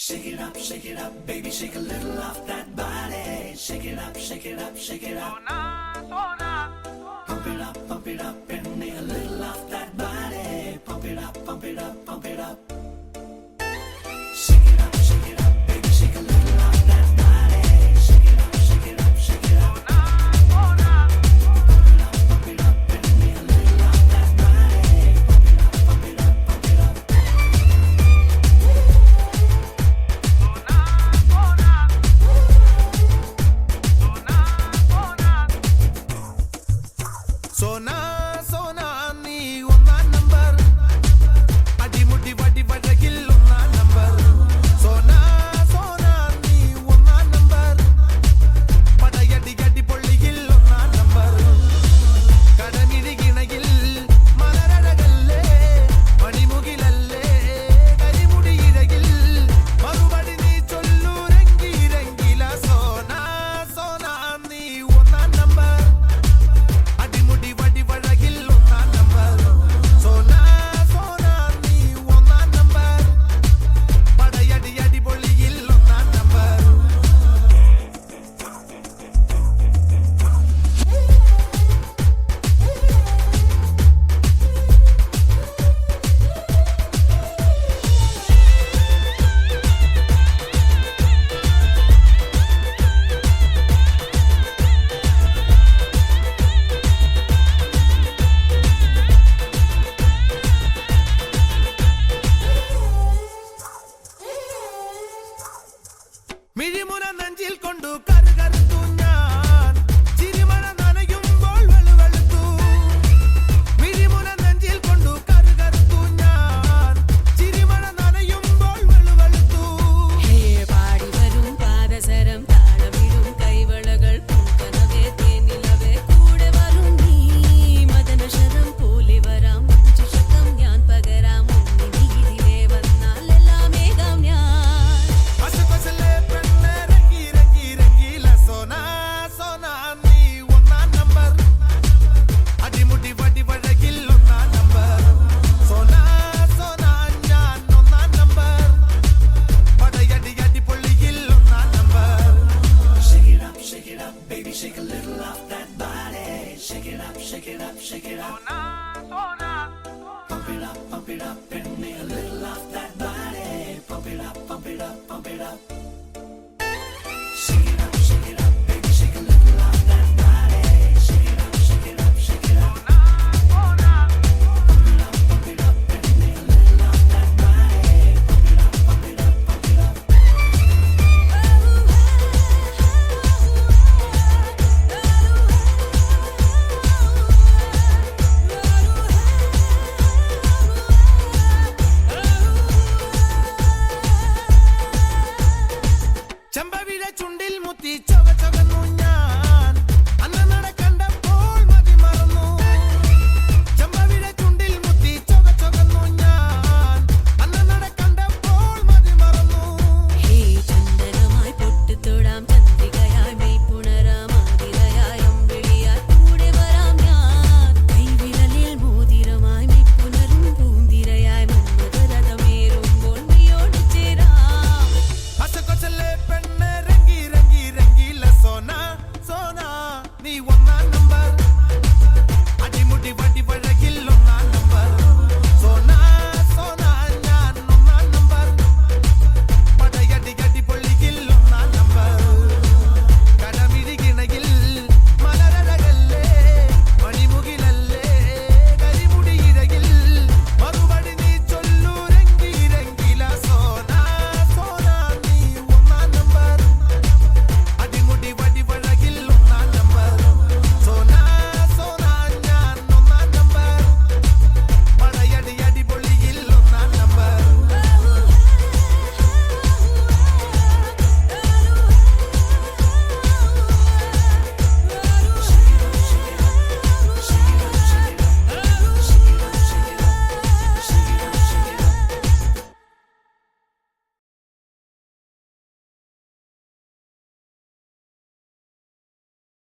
shake it up, baby, shake a little off that body. Shake it up, shake it up, shake it up. Pump it up, and me a little off that body. Pump it up, pump it up, pump it up. Shake it up, baby, shake a little off that body. Shake it up, shake it up, shake it up. Pump it up, and me a little off that body. Pump it up, pump it up, pump it up. सोना सोना नी ओन्ना number अडी मुडी वडी वडगिल ओन्ना number सोना सोना नी ओन्ना number पडयडी गडी पोळ्ळिगिल ओन्ना number कडमिडिगिणगिल मलरडगल्ले मणिमुगिलल्ले കരിമുടി ഇഴകിൽ മറുപടി നീ ചൊല്ലു രംഗി രംഗില सोना सोना नी ओन्ना नंबर അടിമുടി വടി വഴകിൽ ഒന്നാം നമ്പർ സോനാ സോനാ നീ ഒന്നാം നമ്പർ പടയടി അടിപൊളിയിൽ ഒന്നാം നമ്പർ മിഴിമുന നെഞ്ചിൽ കൊണ്ടു കറുകറുത്തു ഞാൻ ചിരിമണ നനയുമ്പോൾ വെളുവെളുത്തു മിഴിമുന നെഞ്ചിൽ കൊണ്ടു കറുകറുത്തു ഞാൻ ചിരിമണ നനയുമ്പോൾ വെളുവെളുത്തു പാടി വരും പാദസരം താളമിടും കൈവളകൾ പൂക്കനവേ തേനിലവേ കൂടെ വരും നീ മദനശരം പോലെ വരാം ചുഷകം ഞാൻ പകരാം നീതിലേ വന്നാൽ എല്ലാം ഏകാം ഞാൻ അസുഖസലേ പെണ്ണെ രംഗി രംഗി രംഗില സോനാ സോനാ നീ ഒന്നാം നമ്പർ അടിമുടി വടി വഴകിൽ ഒന്നാം നമ്പർ സോനാ സോനാ ഞാൻ ഒന്നാം നമ്പർ പടയടി അടിപൊളിയിൽ ഒന്നാം number Shake it up, baby, shake a little off that body. Shake it up, shake it up, shake it up. Pump it up, and me a little off that body. Pump it up, pump it up, pump it up.